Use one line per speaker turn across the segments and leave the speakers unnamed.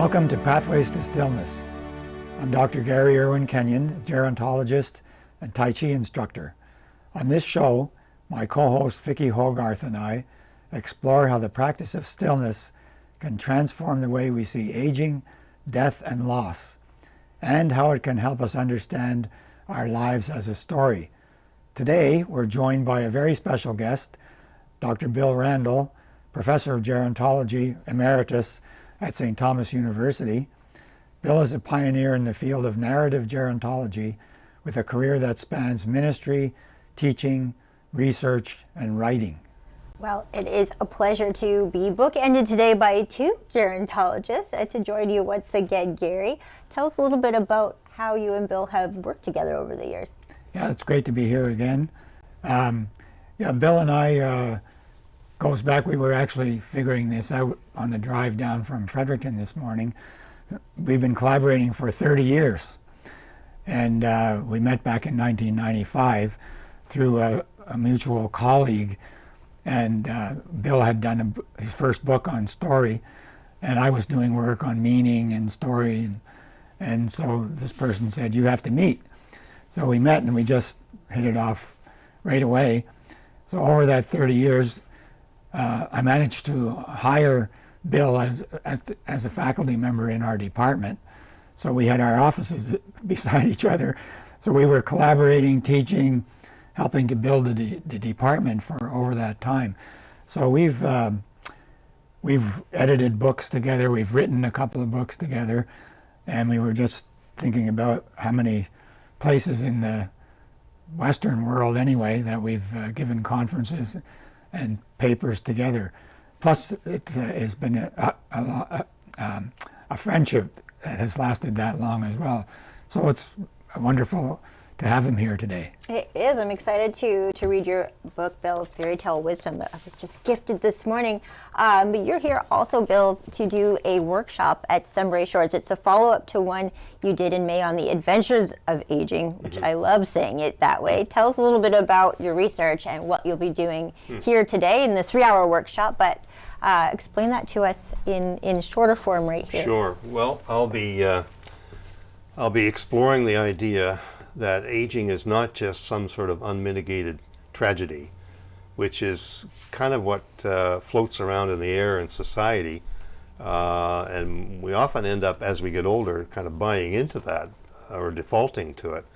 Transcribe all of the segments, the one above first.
Welcome to Pathways to Stillness. I'm Dr. Gary Irwin-Kenyon, gerontologist and Tai Chi instructor. On this show, my co-host Vicki Hogarth and I explore how the practice of stillness can transform the way we see aging, death, and loss, and how it can help us understand our lives as a story. Today, we're joined by a very special guest, Dr. Bill Randall, Professor of Gerontology Emeritus at St. Thomas University. Bill is a pioneer in the field of narrative gerontology with a career that spans ministry, teaching, research, and writing.
Well, it is a pleasure to be bookended today by two gerontologists and to join you once again, Gary. Tell us a little bit about how you and Bill have worked together over the years.
Yeah, it's great to be here again. Bill and I goes back, we were actually figuring this out on the drive down from Fredericton this morning. We've been collaborating for 30 years. And we met back in 1995 through a mutual colleague. And Bill had done his first book on story, and I was doing work on meaning and story. And so this person said, you have to meet. So we met and we just hit it off right away. So over that 30 years, I managed to hire Bill as a faculty member in our department. So we had our offices beside each other. So we were collaborating, teaching, helping to build the department for over that time. So we've edited books together, we've written a couple of books together, and we were just thinking about how many places in the Western world anyway that we've given conferences and papers together. Plus, it has been a friendship that has lasted that long as well. So it's wonderful to have him here today.
It is. I'm excited to read your book, Bill, Fairy Tale Wisdom, that I was just gifted this morning. But you're here also, Bill, to do a workshop at Sunbury Shores. It's a follow-up to one you did in May on the adventures of aging, which I love saying it that way. Tell us a little bit about your research and what you'll be doing here today in the 3-hour workshop, but explain that to us in shorter form right here.
Sure. Well, I'll be exploring the idea that aging is not just some sort of unmitigated tragedy, which is kind of what floats around in the air in society, and we often end up, as we get older, kind of buying into that or defaulting to it.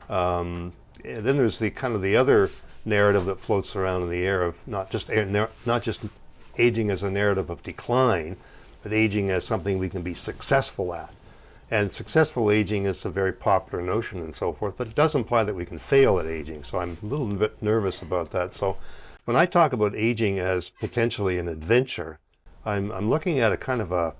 And then there's the other narrative that floats around in the air of not just aging as a narrative of decline, but aging as something we can be successful at. And successful aging is a very popular notion and so forth, but it does imply that we can fail at aging. So I'm a little bit nervous about that. So when I talk about aging as potentially an adventure, I'm looking at a kind of a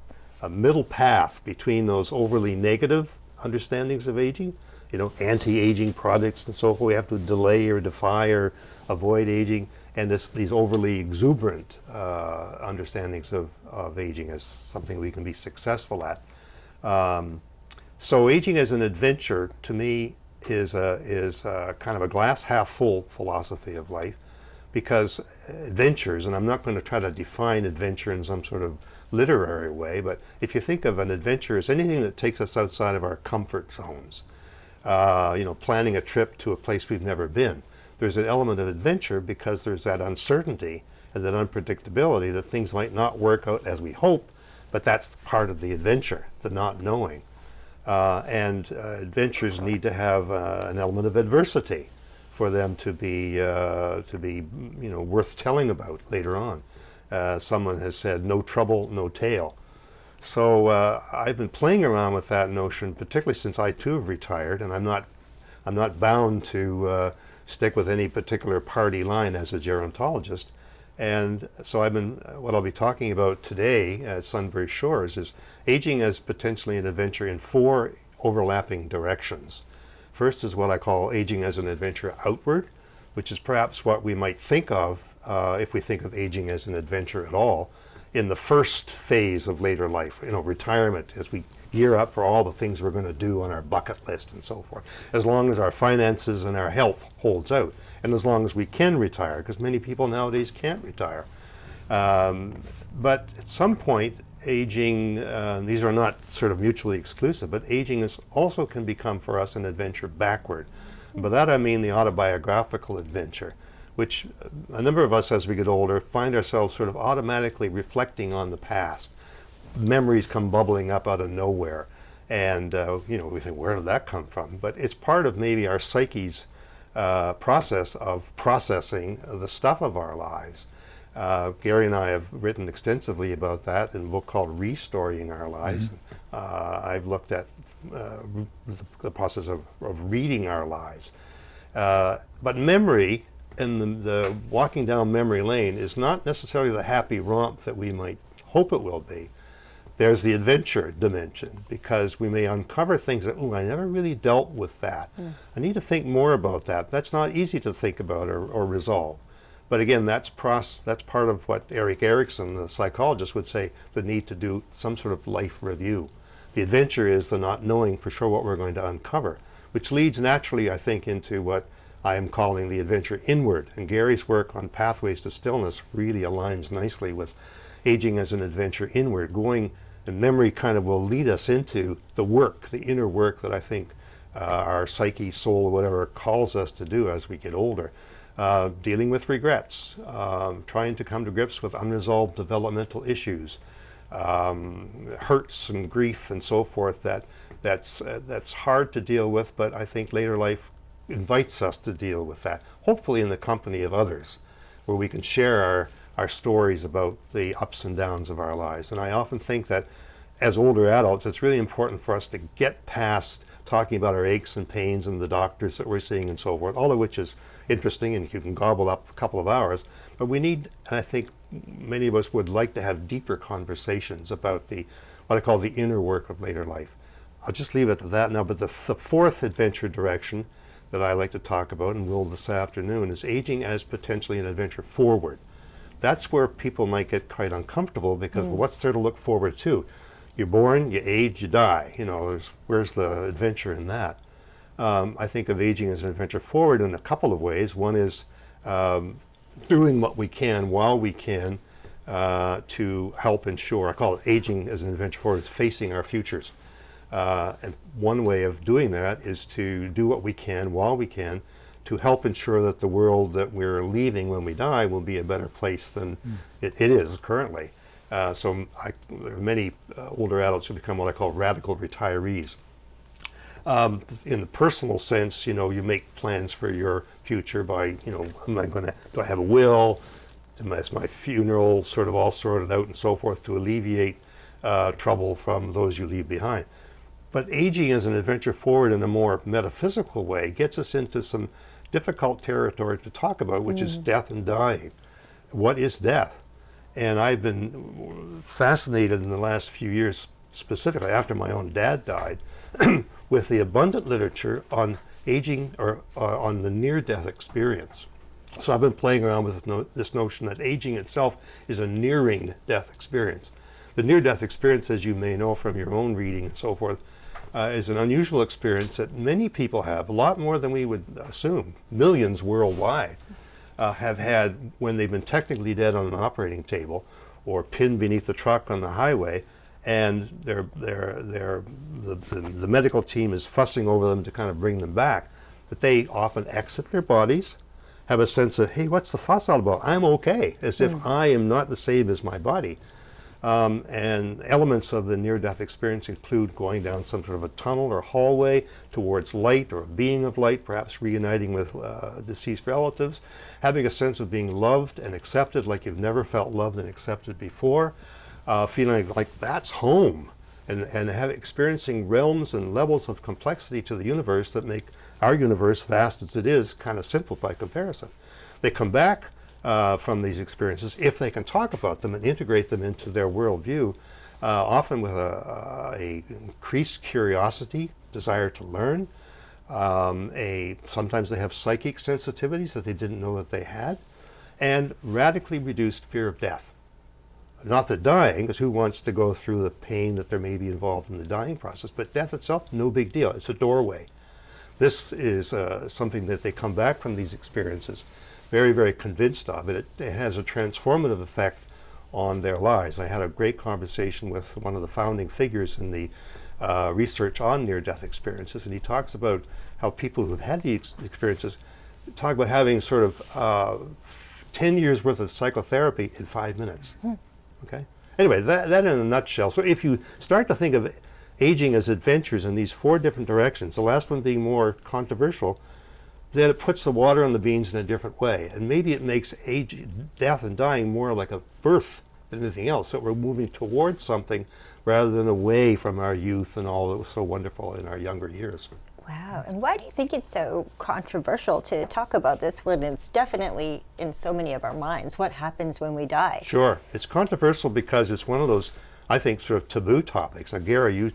middle path between those overly negative understandings of aging, anti-aging products and so forth. We have to delay or defy or avoid aging, and these overly exuberant understandings of aging as something we can be successful at. So aging as an adventure, to me, is a kind of a glass half full philosophy of life, because adventures, and I'm not going to try to define adventure in some sort of literary way, but if you think of an adventure as anything that takes us outside of our comfort zones, planning a trip to a place we've never been, there's an element of adventure because there's that uncertainty and that unpredictability that things might not work out as we hope. But that's part of the adventure, the not knowing. And adventures need to have an element of adversity for them to be worth telling about later on. Someone has said, no trouble, no tale. So I've been playing around with that notion, particularly since I too have retired, and I'm not bound to stick with any particular party line as a gerontologist. And so what I'll be talking about today at Sunbury Shores is aging as potentially an adventure in 4 overlapping directions. First is what I call aging as an adventure outward, which is perhaps what we might think of if we think of aging as an adventure at all, in the first phase of later life, retirement, as we gear up for all the things we're going to do on our bucket list and so forth, as long as our finances and our health holds out, and as long as we can retire, because many people nowadays can't retire. But at some point, aging, these are not sort of mutually exclusive, but aging is also can become for us an adventure backward. By that I mean the autobiographical adventure, which a number of us as we get older find ourselves sort of automatically reflecting on the past. Memories come bubbling up out of nowhere, and we think, where did that come from? But it's part of maybe our psyche's process of processing the stuff of our lives. Gary and I have written extensively about that in a book called Restoring Our Lives. I've looked at the process of reading our lives. But memory and the walking down memory lane is not necessarily the happy romp that we might hope it will be. There's the adventure dimension, because we may uncover things that, I never really dealt with that. I need to think more about that. That's not easy to think about or resolve. But again, that's part of what Erik Erikson, the psychologist, would say, the need to do some sort of life review. The adventure is the not knowing for sure what we're going to uncover, which leads naturally, I think, into what I am calling the adventure inward. And Gary's work on Pathways to Stillness really aligns nicely with aging as an adventure inward, and memory kind of will lead us into the work, the inner work that I think our psyche, soul, or whatever calls us to do as we get older. Dealing with regrets, trying to come to grips with unresolved developmental issues, hurts and grief and so forth that's hard to deal with, but I think later life invites us to deal with that, hopefully in the company of others, where we can share our stories about the ups and downs of our lives. And I often think that as older adults, it's really important for us to get past talking about our aches and pains and the doctors that we're seeing and so forth, all of which is interesting and you can gobble up a couple of hours. But we need, and I think many of us would like to have deeper conversations about what I call the inner work of later life. I'll just leave it at that now, but the fourth adventure direction that I like to talk about, and will this afternoon, is aging as potentially an adventure forward. That's where people might get quite uncomfortable because what's there to look forward to? You're born, you age, you die. Where's the adventure in that? I think of aging as an adventure forward in a couple of ways. One is doing what we can while we can to help ensure, I call it aging as an adventure forward, is facing our futures. And one way of doing that is to do what we can while we can to help ensure that the world that we're leaving when we die will be a better place than it is currently. There are many older adults who become what I call radical retirees. In the personal sense, you make plans for your future by, do I have a will? Is my funeral sort of all sorted out and so forth to alleviate trouble from those you leave behind? But aging as an adventure forward in a more metaphysical way gets us into some difficult territory to talk about, which is death and dying. What is death? And I've been fascinated in the last few years, specifically after my own dad died, with the abundant literature on aging or on the near-death experience. So I've been playing around with this notion that aging itself is a nearing death experience. The near-death experience, as you may know from your own reading and so forth, is an unusual experience that many people have, a lot more than we would assume. Millions worldwide have had when they've been technically dead on an operating table or pinned beneath the truck on the highway, and the medical team is fussing over them to kind of bring them back. But they often exit their bodies, have a sense of, hey, what's the fuss all about? I'm okay, as if I am not the same as my body. And elements of the near-death experience include going down some sort of a tunnel or hallway towards light or a being of light, perhaps reuniting with deceased relatives, having a sense of being loved and accepted like you've never felt loved and accepted before, feeling like that's home, and experiencing realms and levels of complexity to the universe that make our universe, vast as it is, kind of simple by comparison. They come back from these experiences, if they can talk about them and integrate them into their worldview, often with a increased curiosity, desire to learn. Sometimes they have psychic sensitivities that they didn't know that they had, and radically reduced fear of death. Not the dying, because who wants to go through the pain that there may be involved in the dying process, but death itself, no big deal. It's a doorway. This is something that they come back from these experiences very, very convinced of. It has a transformative effect on their lives. I had a great conversation with one of the founding figures in the research on near-death experiences, and he talks about how people who've had these experiences talk about having sort of 10 years worth of psychotherapy in 5 minutes. Okay. Anyway, that in a nutshell. So if you start to think of aging as adventures in these 4 different directions, the last one being more controversial, then it puts the water on the beans in a different way. And maybe it makes death and dying more like a birth than anything else, that we're moving towards something rather than away from our youth and all that was so wonderful in our younger years.
Wow. And why do you think it's so controversial to talk about this when it's definitely in so many of our minds? What happens when we die?
Sure. It's controversial because it's one of those, I think, sort of taboo topics. Now, Gary, you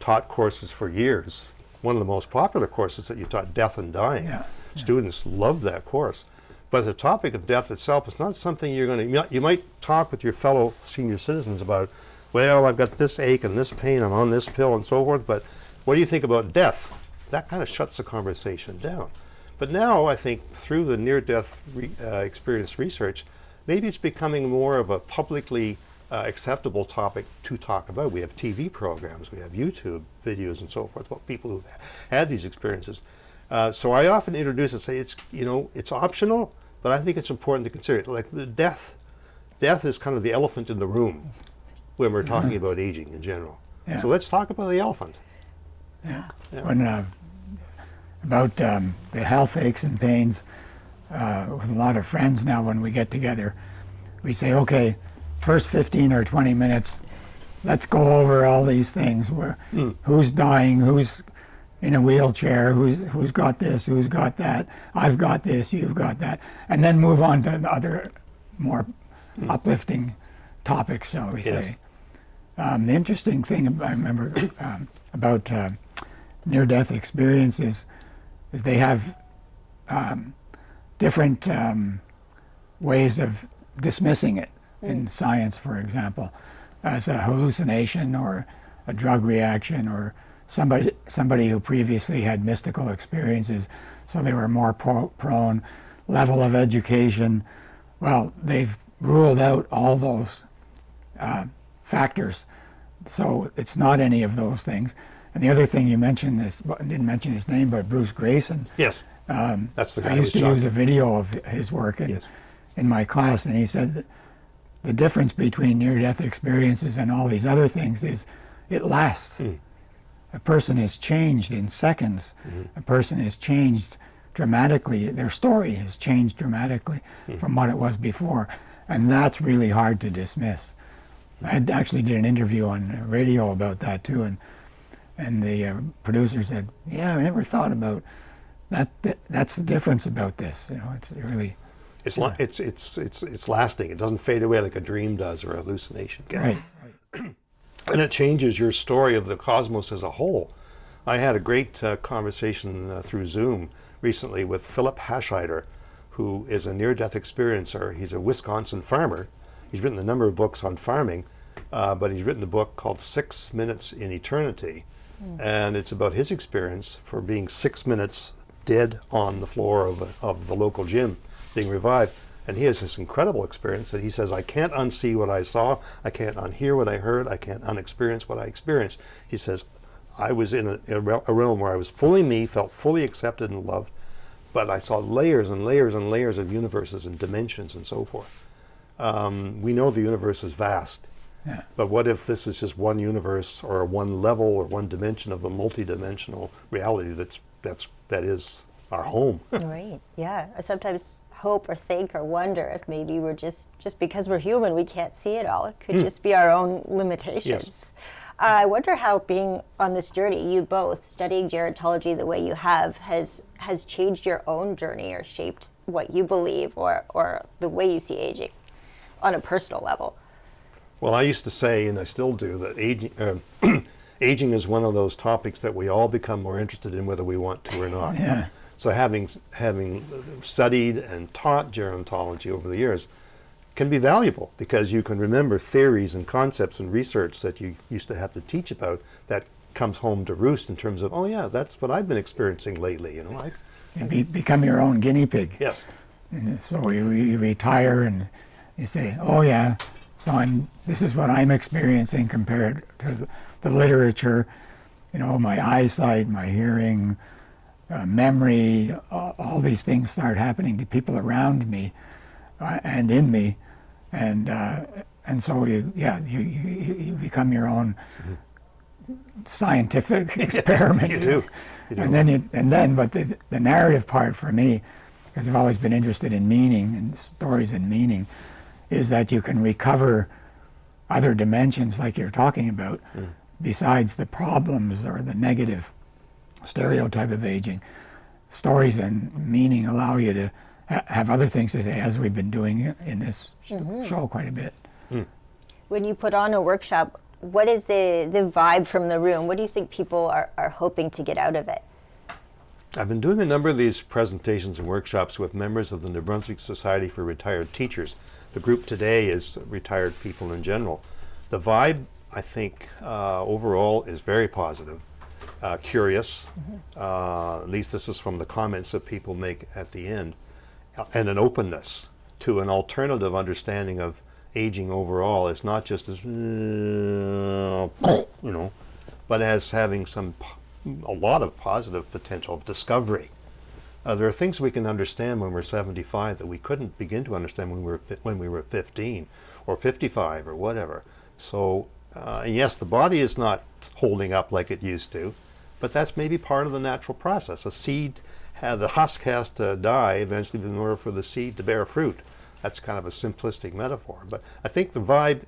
taught courses for years. One of the most popular courses that you taught, Death and Dying.
Yeah.
Students loved that course. But the topic of death itself is not something you're going to, you might talk with your fellow senior citizens about, well, I've got this ache and this pain, I'm on this pill and so forth, but what do you think about death? That kind of shuts the conversation down. But now I think through the near-death experience research, maybe it's becoming more of a publicly acceptable topic to talk about. We have TV programs, we have YouTube videos and so forth about people who've had these experiences. So I often introduce and say it's optional, but I think it's important to consider it. Like the death is kind of the elephant in the room when we're talking about aging in general.
Yeah.
So let's talk about the elephant.
Yeah. When, about the health aches and pains, with a lot of friends now when we get together, we say, okay, first 15 or 20 minutes, let's go over all these things. Who's dying, who's in a wheelchair, who's got this, who's got that, I've got this, you've got that, and then move on to other more uplifting topics, shall we say. The interesting thing I remember about near-death experiences is they have different ways of dismissing it in science, for example, as a hallucination or a drug reaction or somebody who previously had mystical experiences, so they were more prone, level of education. Well, they've ruled out all those factors, so it's not any of those things. And the other thing you mentioned is, didn't mention his name, but Bruce Grayson.
Yes, that's the guy.
I used to use a video of his work in my class, and he said that the difference between near-death experiences and all these other things is it lasts. A person is changed in seconds. A person is changed dramatically. Their story has changed dramatically from what it was before, and that's really hard to dismiss. I actually did an interview on radio about that too, and the producer said, "Yeah, I never thought about that. That's the difference about this. It's really."
It's lasting. It doesn't fade away like a dream does or a hallucination can.
Right.
And it changes your story of the cosmos as a whole. I had a great conversation through Zoom recently with Philip Hascheider, who is a near-death experiencer. He's a Wisconsin farmer. He's written a number of books on farming, but he's written a book called 6 Minutes in Eternity. And it's about his experience for being 6 minutes dead on the floor of the local gym, being revived. And he has this incredible experience that he says, I can't unsee what I saw, I can't unhear what I heard, I can't unexperience what I experienced. He says, I was in a realm where I was fully me, felt fully accepted and loved, but I saw layers and layers and layers of universes and dimensions and so forth. We know the universe is vast, but what if this is just one universe or one level or one dimension of a multidimensional reality that is our home?
Right, yeah. I sometimes hope or think or wonder if maybe we're just because we're human, we can't see it all. It could just be our own limitations.
Yes.
I wonder how being on this journey, you both studying gerontology the way you have, has changed your own journey or shaped what you believe or the way you see aging on a personal level.
Well, I used to say, and I still do, that aging is one of those topics that we all become more interested in whether we want to or not.
Yeah.
So having studied and taught gerontology over the years can be valuable because you can remember theories and concepts and research that you used to have to teach about that comes home to roost in terms of, oh yeah, that's what I've been experiencing lately.
You become your own guinea pig.
Yes.
And so you retire and you say, oh yeah, This is what I'm experiencing compared to the literature. You know, my eyesight, my hearing, memory, all these things start happening to people around me and in me, and so you become your own scientific experiment.
You do.
But the narrative part for me, because I've always been interested in meaning and stories and meaning, is that you can recover other dimensions like you're talking about, besides the problems or the negative stereotype of aging. Stories and meaning allow you to have other things to say, as we've been doing in this show quite a bit.
When you put on a workshop, what is the vibe from the room? What do you think people are hoping to get out of it?
I've been doing a number of these presentations and workshops with members of the New Brunswick Society for Retired Teachers. The group today is retired people in general. The vibe, I think, overall is very positive, curious, at least this is from the comments that people make at the end, and an openness to an alternative understanding of aging overall. It's not just as, but as having a lot of positive potential of discovery. There are things we can understand when we're 75 that we couldn't begin to understand when we were 15 or 55 or whatever. So, and yes, the body is not holding up like it used to, but that's maybe part of the natural process. A seed, the husk has to die eventually in order for the seed to bear fruit. That's kind of a simplistic metaphor. But I think the vibe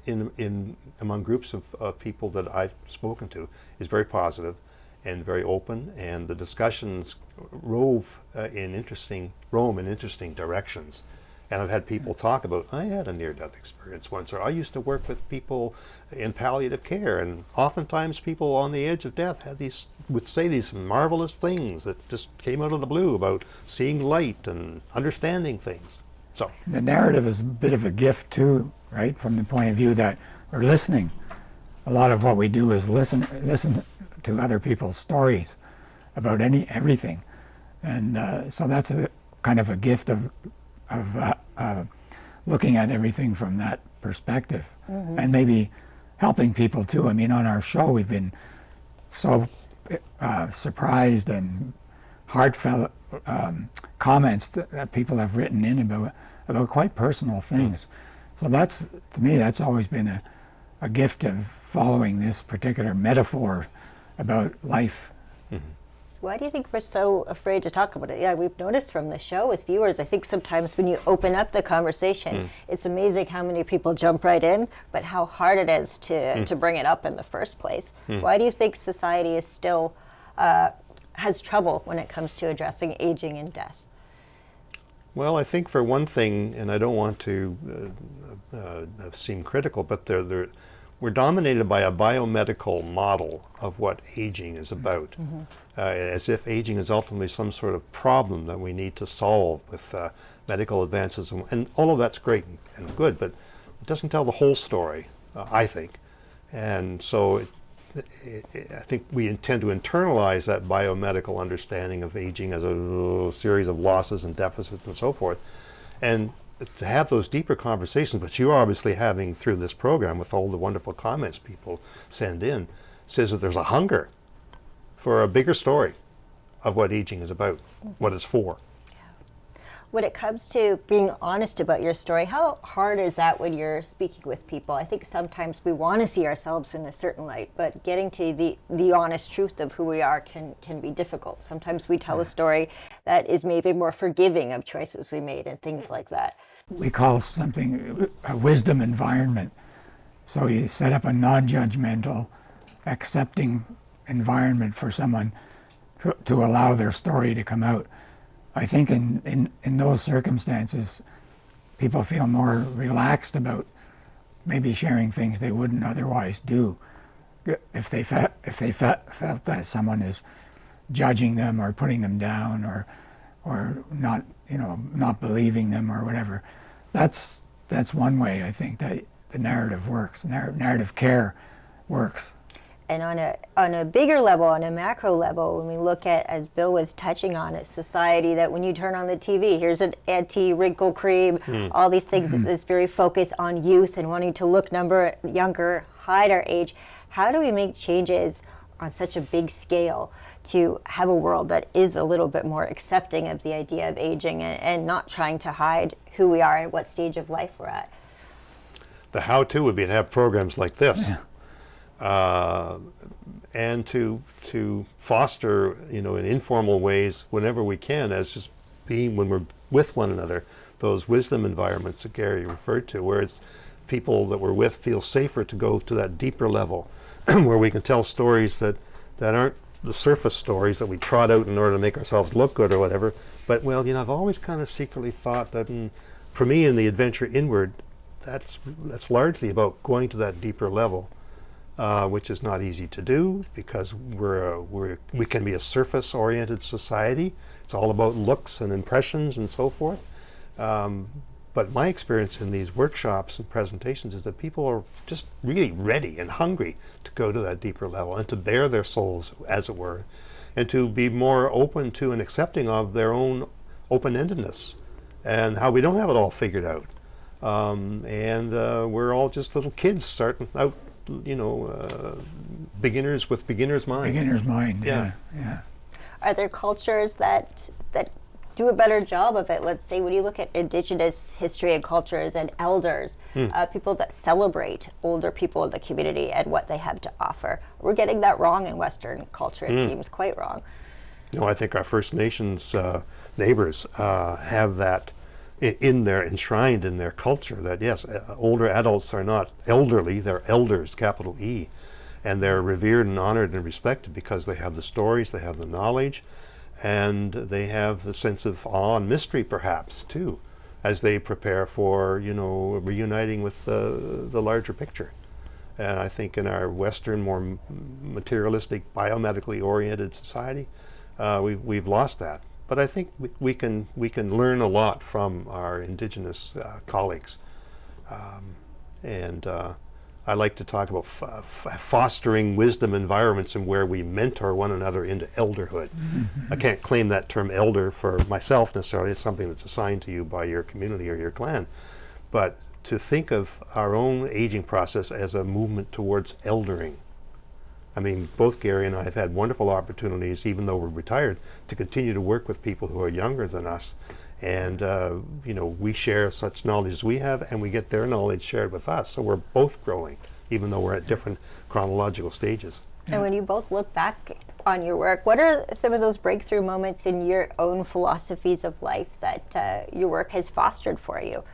among groups of people that I've spoken to is very positive and very open, and the discussions roam in interesting directions. And I've had people talk about, I had a near-death experience once, or I used to work with people in palliative care, and oftentimes people on the edge of death would say these marvelous things that just came out of the blue about seeing light and understanding things. So
the narrative is a bit of a gift too, right? From the point of view that we're listening. A lot of what we do is listen to other people's stories about everything, and so that's a kind of a gift of looking at everything from that perspective, and maybe helping people too. I mean, on our show we've been so surprised and heartfelt comments that people have written in about quite personal things. So that's, to me, that's always been a gift of following this particular metaphor about life.
Why do you think we're so afraid to talk about it? Yeah, we've noticed from the show with viewers, I think sometimes when you open up the conversation, it's amazing how many people jump right in, but how hard it is to bring it up in the first place. Why do you think society is still has trouble when it comes to addressing aging and death?
Well, I think for one thing, and I don't want to seem critical, but we're dominated by a biomedical model of what aging is about, as if aging is ultimately some sort of problem that we need to solve with medical advances, and all of that's great and good, but it doesn't tell the whole story, I think. And so I think we intend to internalize that biomedical understanding of aging as a series of losses and deficits and so forth, and to have those deeper conversations, which you're obviously having through this program with all the wonderful comments people send in, says that there's a hunger for a bigger story of what aging is about, what it's for.
When it comes to being honest about your story, how hard is that when you're speaking with people? I think sometimes we want to see ourselves in a certain light, but getting to the honest truth of who we are can be difficult. Sometimes we tell a story that is maybe more forgiving of choices we made and things like that.
We call something a wisdom environment. So you set up a non-judgmental, accepting environment for someone to allow their story to come out. I think in those circumstances, people feel more relaxed about maybe sharing things they wouldn't otherwise do if they felt that someone is judging them or putting them down or not believing them or whatever. That's one way I think that the narrative works. Narrative care works.
And on a bigger level, on a macro level, when we look at, as Bill was touching on, a society that when you turn on the TV, here's an anti-wrinkle cream, all these things that's very focused on youth and wanting to look younger, hide our age. How do we make changes on such a big scale to have a world that is a little bit more accepting of the idea of aging and not trying to hide who we are and what stage of life we're at?
The how-to would be to have programs like this. And to foster, in informal ways, whenever we can, as just being when we're with one another, those wisdom environments that Gary referred to, where it's people that we're with feel safer to go to that deeper level, where we can tell stories that aren't the surface stories that we trot out in order to make ourselves look good or whatever. But I've always kind of secretly thought that, for me, in the adventure inward, that's largely about going to that deeper level. Which is not easy to do because we can be a surface-oriented society. It's all about looks and impressions and so forth. But my experience in these workshops and presentations is that people are just really ready and hungry to go to that deeper level and to bare their souls, as it were, and to be more open to and accepting of their own open-endedness and how we don't have it all figured out. And we're all just little kids starting out, beginners with beginner's mind.
Beginner's mind, yeah.
Are there cultures that do a better job of it? Let's say when you look at indigenous history and cultures and elders, people that celebrate older people in the community and what they have to offer. We're getting that wrong in Western culture. It seems quite wrong.
No, I think our First Nations neighbors have that enshrined in their culture, that yes, older adults are not elderly, they're elders, capital E, and they're revered and honored and respected because they have the stories, they have the knowledge, and they have the sense of awe and mystery perhaps too, as they prepare for reuniting with the larger picture. And I think in our Western, more materialistic, biomedically oriented society, we've lost that. But I think we can learn a lot from our Indigenous colleagues, and I like to talk about fostering wisdom environments and where we mentor one another into elderhood. I can't claim that term elder for myself necessarily. It's something that's assigned to you by your community or your clan, but to think of our own aging process as a movement towards eldering. I mean, both Gary and I have had wonderful opportunities, even though we're retired, to continue to work with people who are younger than us. And, we share such knowledge as we have, and we get their knowledge shared with us. So we're both growing, even though we're at different chronological stages.
And when you both look back on your work, what are some of those breakthrough moments in your own philosophies of life that your work has fostered for you?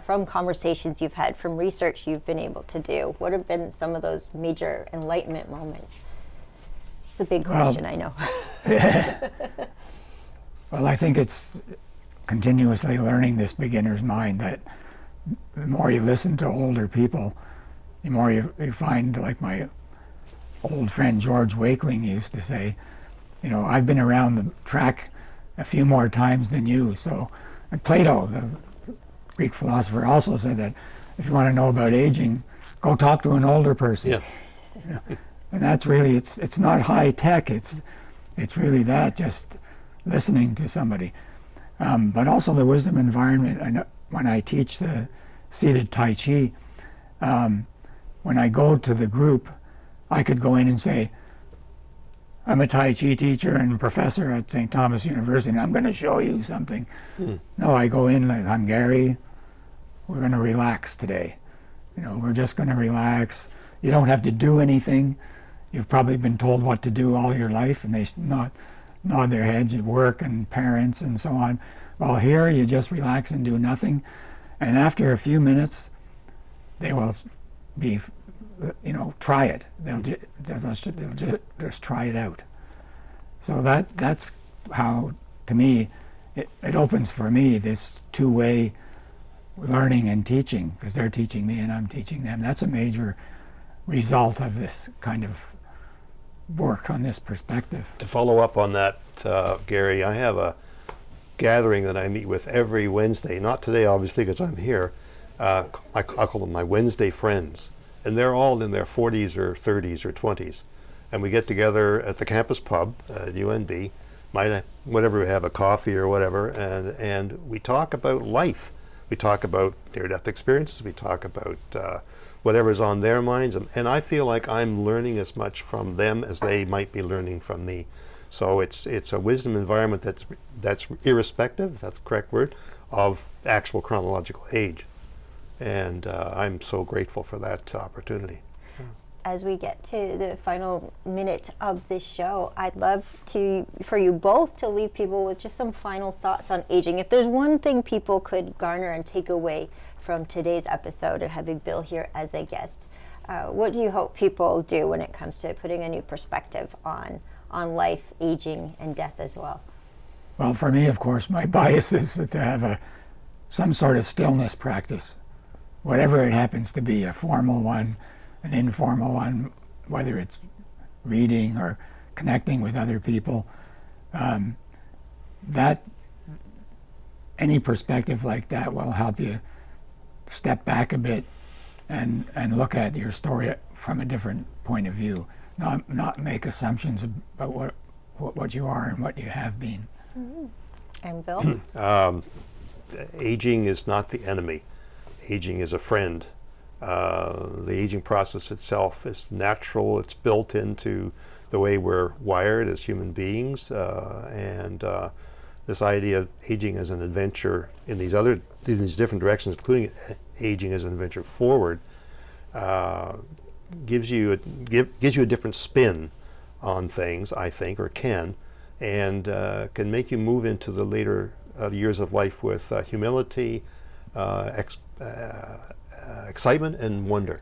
From conversations you've had, from research you've been able to do? What have been some of those major enlightenment moments? It's a big question, I know.
Well, I think it's continuously learning this beginner's mind, that the more you listen to older people, the more you find, like my old friend George Wakeling used to say, I've been around the track a few more times than you. So, and Plato, the Greek philosopher, also said that if you want to know about aging, go talk to an older person.
Yeah.
And that's really, it's not high tech, it's really that, just listening to somebody. But also the wisdom environment. I know when I teach the seated Tai Chi, when I go to the group, I could go in and say, I'm a Tai Chi teacher and professor at St. Thomas University, and I'm going to show you something. No, I go in like, I'm Gary, we're going to relax today. We're just going to relax. You don't have to do anything. You've probably been told what to do all your life, and they nod their heads at work and parents and so on. Well, here you just relax and do nothing. And after a few minutes, they will be, try it. They'll just try it out. So that's how, to me, it opens for me this two-way learning and teaching, because they're teaching me and I'm teaching them. That's a major result of this kind of work on this perspective.
To follow up on that, Gary, I have a gathering that I meet with every Wednesday. Not today, obviously, because I'm here. I call them my Wednesday friends. and they're all in their 40s or 30s or 20s. And we get together at the campus pub at UNB, whatever we have, a coffee or whatever, and we talk about life. We talk about near-death experiences. We talk about whatever's on their minds. And I feel like I'm learning as much from them as they might be learning from me. So it's a wisdom environment that's irrespective, that's the correct word, of actual chronological age. And I'm so grateful for that opportunity.
As we get to the final minute of this show, I'd love for you both to leave people with just some final thoughts on aging. If there's one thing people could garner and take away from today's episode and having Bill here as a guest, what do you hope people do when it comes to putting a new perspective on life, aging, and death as well?
Well, for me, of course, my bias is to have some sort of stillness practice, whatever it happens to be, a formal one, an informal one, whether it's reading or connecting with other people. That any perspective like that will help you step back a bit and look at your story from a different point of view. Not make assumptions about what you are and what you have been.
Mm-hmm. And Bill?
Aging is not the enemy. Aging is a friend. The aging process itself is natural. It's built into the way we're wired as human beings, and this idea of aging as an adventure in these different directions, including aging as an adventure forward, gives you a different spin on things, I think, or can, and can make you move into the later years of life with humility, excitement, and wonder.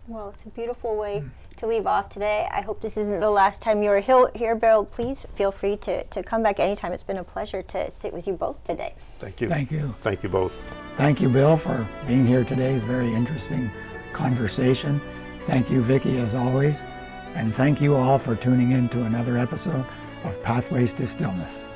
Well, it's a beautiful way to leave off today. I hope this isn't the last time you're here, Bill. Please feel free to come back anytime. It's been a pleasure to sit with you both today.
Thank you.
Thank you.
Thank you both.
Thank you, Bill, for being here today. It's a very interesting conversation. Thank you, Vicki, as always. And thank you all for tuning in to another episode of Pathways to Stillness.